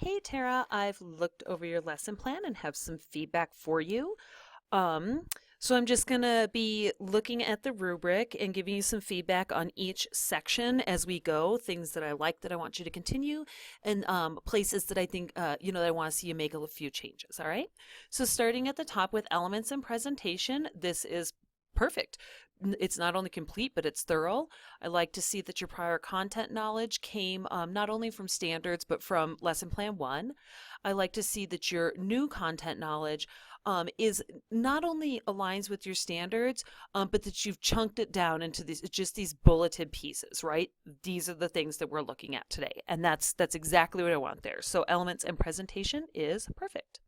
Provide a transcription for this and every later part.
Hey Tara, I've looked over your lesson plan and have some feedback for you. Um, so I'm just gonna be looking at the rubric and giving you some feedback on each section as we go, things that I like that I want you to continue, and places that I think, that I want to see you make a few changes, all right? So starting at the top with elements and presentation, this is perfect. It's not only complete, but it's thorough. I like to see that your prior content knowledge came not only from standards, but from lesson plan one. I like to see that your new content knowledge is not only aligns with your standards, but that you've chunked it down into these bulleted pieces, right? These are the things that we're looking at today, and that's exactly what I want there. So elements and presentation is perfect.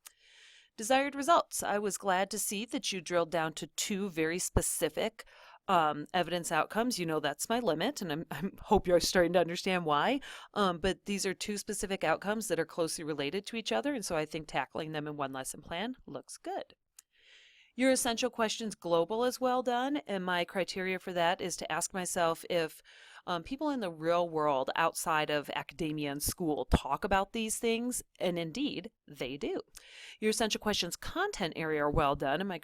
Desired results. I was glad to see that you drilled down to two very specific evidence outcomes. You know that's my limit, and I hope you're starting to understand why. But these are two specific outcomes that are closely related to each other, and so I think tackling them in one lesson plan looks good. Your essential questions global is well done, and my criteria for that is to ask myself if people in the real world outside of academia and school talk about these things, and indeed they do. Your essential questions content area are well done, and my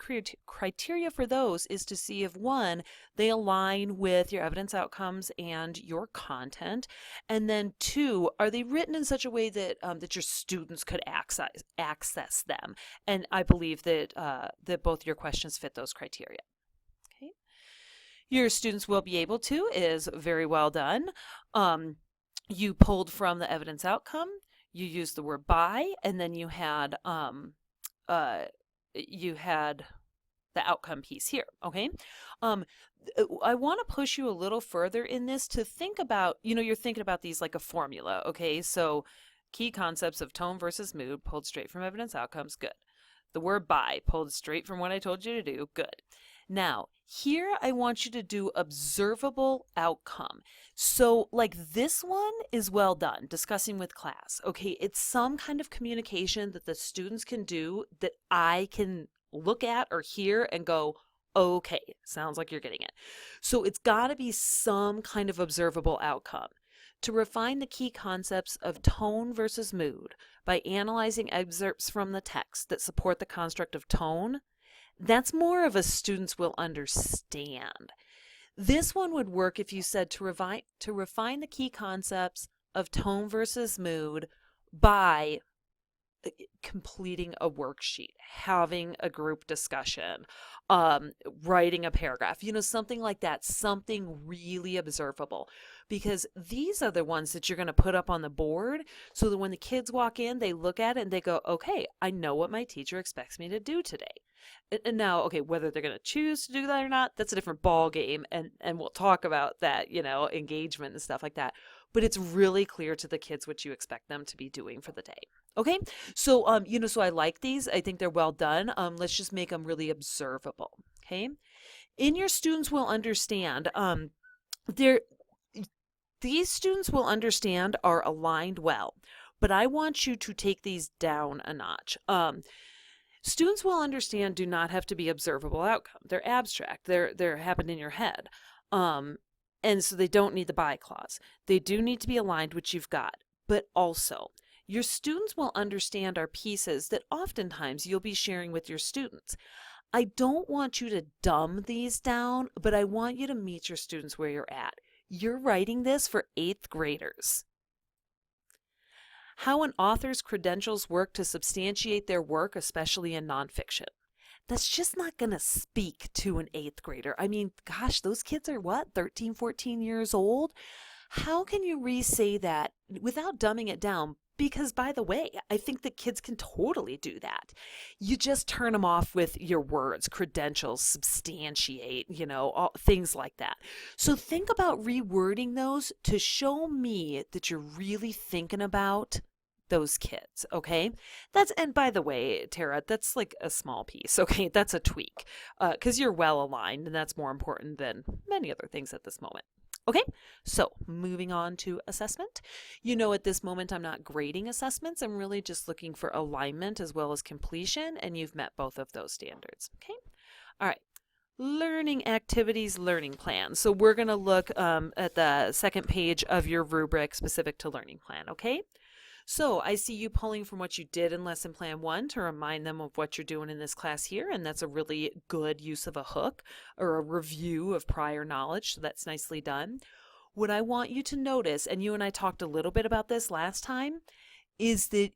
criteria for those is to see if one, they align with your evidence outcomes and your content, and then two, are they written in such a way that that your students could access them, and I believe that that both your questions fit those criteria. Okay. Your students will be able to is very well done. You pulled from the evidence outcome, you used the word by, and then you had the outcome piece here. Okay. I want to push you a little further in this to think about, you're thinking about these like a formula. Okay. So key concepts of tone versus mood pulled straight from evidence outcomes. Good. The word by pulled straight from what I told you to do. Good. Now, here I want you to do observable outcome. So like this one is well done, discussing with class. Okay, it's some kind of communication that the students can do that I can look at or hear and go, okay, sounds like you're getting it. So it's got to be some kind of observable outcome. To refine the key concepts of tone versus mood by analyzing excerpts from the text that support the construct of tone, that's more of a students will understand. This one would work if you said to refine the key concepts of tone versus mood by completing a worksheet, having a group discussion, writing a paragraph, something like that, something really observable. Because these are the ones that you're going to put up on the board so that when the kids walk in, they look at it and they go, okay, I know what my teacher expects me to do today. And now, okay, whether they're going to choose to do that or not, that's a different ball game, and we'll talk about that, engagement and stuff like that. But it's really clear to the kids what you expect them to be doing for the day. Okay, so so I like these. I think they're well done. Let's just make them really observable. Okay, in your students will understand. These students will understand are aligned well, but I want you to take these down a notch. Students will understand do not have to be observable outcome. They're abstract. They're happened in your head. And so they don't need the by clause. They do need to be aligned, which you've got. But also, your students will understand are pieces that oftentimes you'll be sharing with your students. I don't want you to dumb these down, but I want you to meet your students where you're at. You're writing this for 8th graders. How an author's credentials work to substantiate their work, especially in nonfiction. That's just not going to speak to an 8th grader. I mean, gosh, those kids are what, 13, 14 years old? How can you re-say that without dumbing it down? Because, by the way, I think that kids can totally do that. You just turn them off with your words, credentials, substantiate, things like that. So think about rewording those to show me that you're really thinking about those kids, okay? And by the way, Tara, that's like a small piece, okay? That's a tweak, because you're well aligned, and that's more important than many other things at this moment. Okay, so moving on to assessment. At this moment I'm not grading assessments. I'm really just looking for alignment as well as completion, and you've met both of those standards. Okay, all right. Learning activities, learning plan. So we're going to look at the second page of your rubric specific to learning plan. Okay, So I see you pulling from what you did in lesson plan 1 to remind them of what you're doing in this class here, and that's a really good use of a hook or a review of prior knowledge, so that's nicely done. What I want you to notice, and you and I talked a little bit about this last time, is that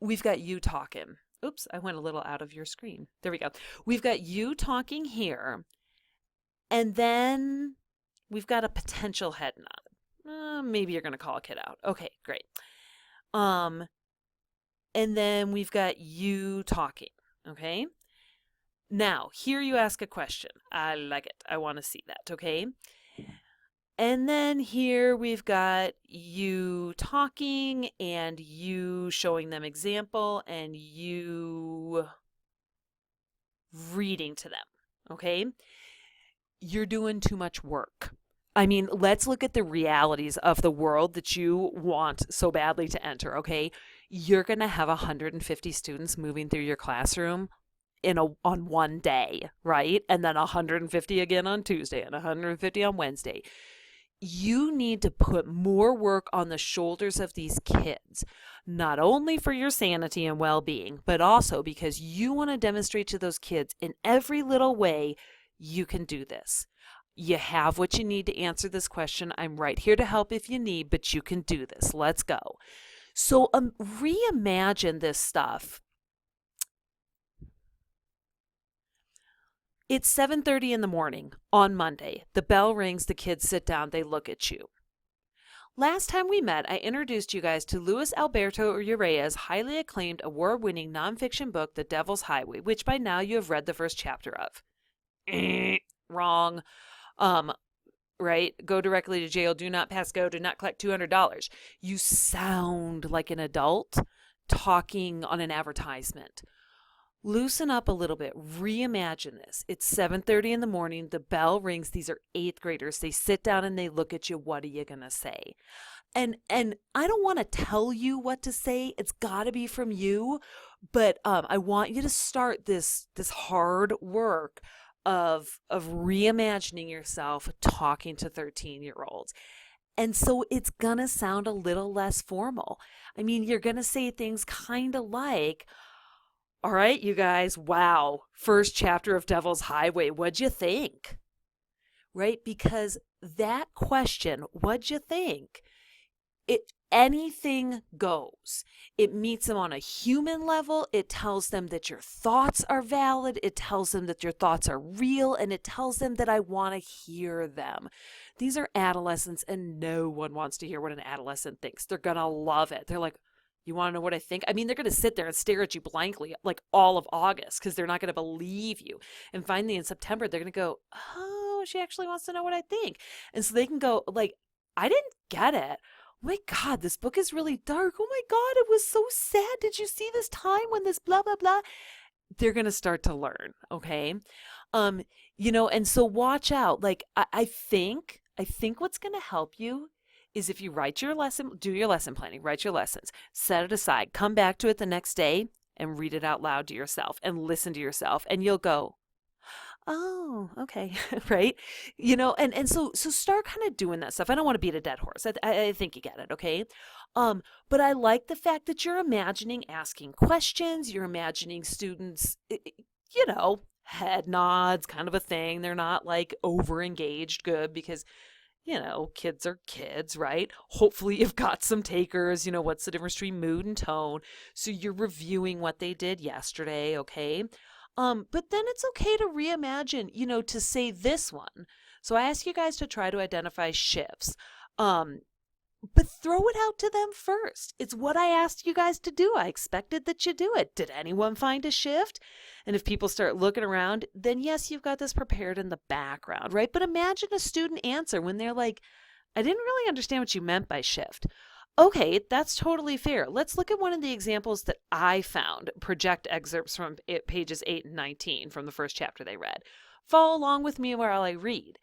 we've got you talking. Oops, I went a little out of your screen. There we go. We've got you talking here, and then we've got a potential head nod. Maybe you're going to call a kid out. Okay, great. And then we've got you talking, okay? Now, here you ask a question. I like it. I want to see that, okay? And then here we've got you talking and you showing them example and you reading to them, okay? You're doing too much work. I mean, let's look at the realities of the world that you want so badly to enter, okay? You're going to have 150 students moving through your classroom on one day, right? And then 150 again on Tuesday and 150 on Wednesday. You need to put more work on the shoulders of these kids, not only for your sanity and well-being, but also because you want to demonstrate to those kids in every little way you can do this. You have what you need to answer this question. I'm right here to help if you need, but you can do this. Let's go. So reimagine this stuff. It's 7:30 in the morning on Monday. The bell rings, the kids sit down, they look at you. Last time we met, I introduced you guys to Luis Alberto Urrea's highly acclaimed award-winning nonfiction book, The Devil's Highway, which by now you have read the first chapter of. Wrong. Right? Go directly to jail, do not pass go, do not collect $200. You sound like an adult talking on an advertisement. Loosen up a little bit. Reimagine this. It's 7:30 in the morning. The bell rings. These are 8th graders. They sit down and they look at you. What are you going to say? And I don't want to tell you what to say. It's got to be from you. But I want you to start this hard work of reimagining yourself talking to 13-year-olds. And so it's going to sound a little less formal. I mean, you're going to say things kind of like, all right, you guys, wow, first chapter of Devil's Highway, what'd you think? Right? Because that question, what'd you think? Anything goes. It meets them on a human level. It tells them that your thoughts are valid. It tells them that your thoughts are real. And it tells them that I want to hear them. These are adolescents, and no one wants to hear what an adolescent thinks. They're going to love it. They're like, you want to know what I think? I mean, they're going to sit there and stare at you blankly like all of August because they're not going to believe you. And finally in September, they're going to go, oh, she actually wants to know what I think. And so they can go like, I didn't get it. Oh my God, this book is really dark. Oh my God, it was so sad. Did you see this time when this blah, blah, blah? They're going to start to learn. Okay. And so watch out. Like, I think what's going to help you is if you write your lesson, do your lesson planning, write your lessons, set it aside, come back to it the next day and read it out loud to yourself and listen to yourself. And you'll go, oh, okay, right? And so start kind of doing that stuff. I don't want to beat a dead horse. I think you get it, okay? But I like the fact that you're imagining asking questions. You're imagining students, head nods, kind of a thing. They're not like over-engaged, good, because kids are kids, right? Hopefully you've got some takers. What's the difference between mood and tone? So you're reviewing what they did yesterday, okay? But then it's okay to reimagine, to say this one. So I ask you guys to try to identify shifts. But throw it out to them first. It's what I asked you guys to do. I expected that you do it. Did anyone find a shift? And if people start looking around, then yes, you've got this prepared in the background, right? But imagine a student answer when they're like, I didn't really understand what you meant by shift. Okay, that's totally fair. Let's look at one of the examples that I found. Project excerpts from pages 8 and 19 from the first chapter they read. Follow along with me while I read.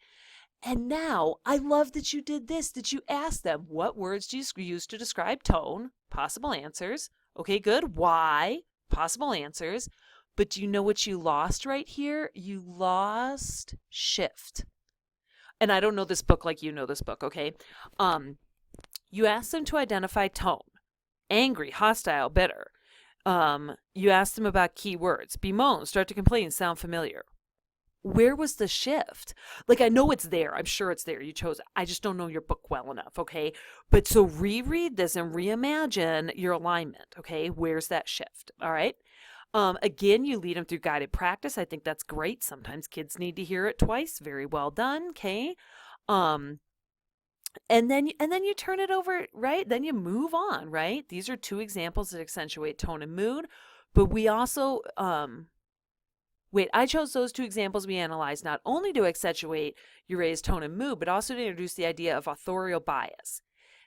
And now, I love that you did this, that you asked them, what words do you use to describe tone? Possible answers. Okay, good. Why? Possible answers. But do you know what you lost right here? You lost shift. And I don't know this book like you know this book, okay? You asked them to identify tone. angry, hostile, bitter. You asked them about keywords. Bemoan, start to complain, sound familiar. Where was the shift? Like, I know it's there. I'm sure it's there. You chose it. I just don't know your book well enough, okay? But so reread this and reimagine your alignment, okay? Where's that shift? All right? Again, you lead them through guided practice. I think that's great. Sometimes kids need to hear it twice. Very well done, okay? And then you turn it over, right? Then you move on, right? These are two examples that accentuate tone and mood. But we also I chose those two examples we analyzed not only to accentuate your raised tone and mood, but also to introduce the idea of authorial bias.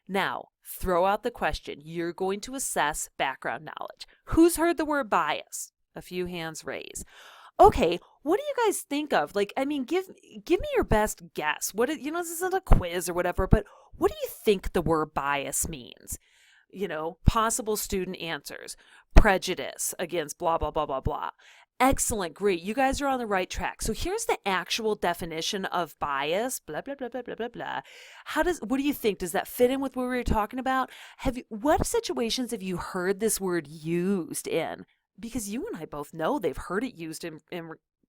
Now, throw out the question. You're going to assess background knowledge. Who's heard the word bias? A few hands raised. Okay, what do you guys think of? Like, I mean, give me your best guess. This isn't a quiz or whatever, but what do you think the word bias means? Possible student answers. Prejudice against blah, blah, blah, blah, blah. Excellent, great. You guys are on the right track. So here's the actual definition of bias, blah, blah, blah, blah, blah, blah, blah. What do you think? Does that fit in with what we were talking about? What situations have you heard this word used in? Because you and I both know they've heard it used in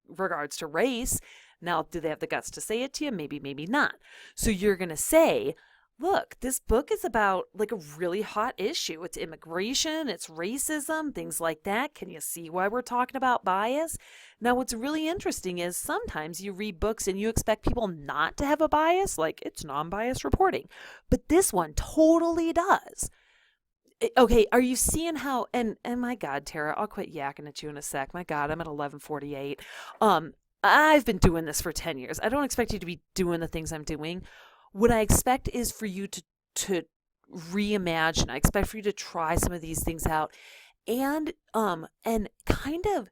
regards to race. Now, do they have the guts to say it to you? Maybe, maybe not. So you're going to say, look, this book is about like a really hot issue. It's immigration, it's racism, things like that. Can you see why we're talking about bias? Now, what's really interesting is sometimes you read books and you expect people not to have a bias, like it's non-biased reporting. But this one totally does. Okay, are you seeing how, and my God, Tara, I'll quit yakking at you in a sec. My God, I'm at 11:48. I've been doing this for 10 years. I don't expect you to be doing the things I'm doing. What I expect is for you to reimagine. I expect for you to try some of these things out and kind of,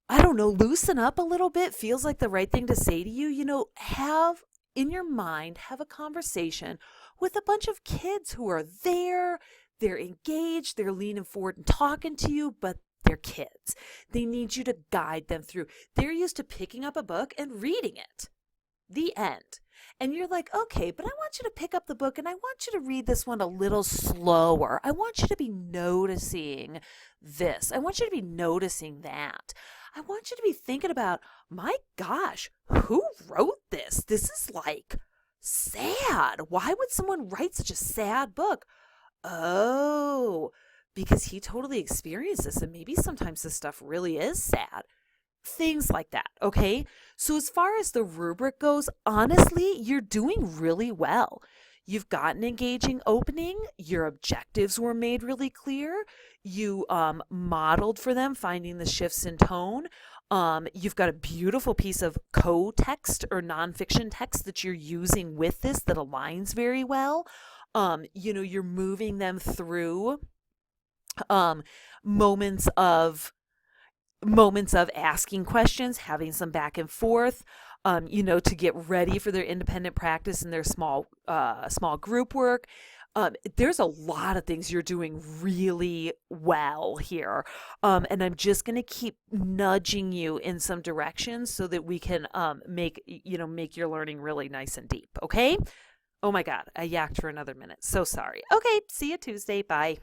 I don't know, loosen up a little bit. Feels like the right thing to say to you. Have in your mind, have a conversation with a bunch of kids who are there. They're engaged. They're leaning forward and talking to you, but they're kids. They need you to guide them through. They're used to picking up a book and reading it. The end. And you're like, okay, but I want you to pick up the book and I want you to read this one a little slower. I want you to be noticing this. I want you to be noticing that. I want you to be thinking about, my gosh, who wrote this? This is like sad. Why would someone write such a sad book? Oh, because he totally experienced this, and maybe sometimes this stuff really is sad. Things like that, okay? So as far as the rubric goes, honestly, you're doing really well. You've got an engaging opening. Your objectives were made really clear. You modeled for them, finding the shifts in tone. You've got a beautiful piece of co-text or nonfiction text that you're using with this that aligns very well. You're moving them through moments of asking questions, having some back and forth, to get ready for their independent practice and their small group work. There's a lot of things you're doing really well here. And I'm just going to keep nudging you in some directions so that we can make your learning really nice and deep. Okay? Oh my God, I yacked for another minute. So sorry. Okay, see you Tuesday. Bye.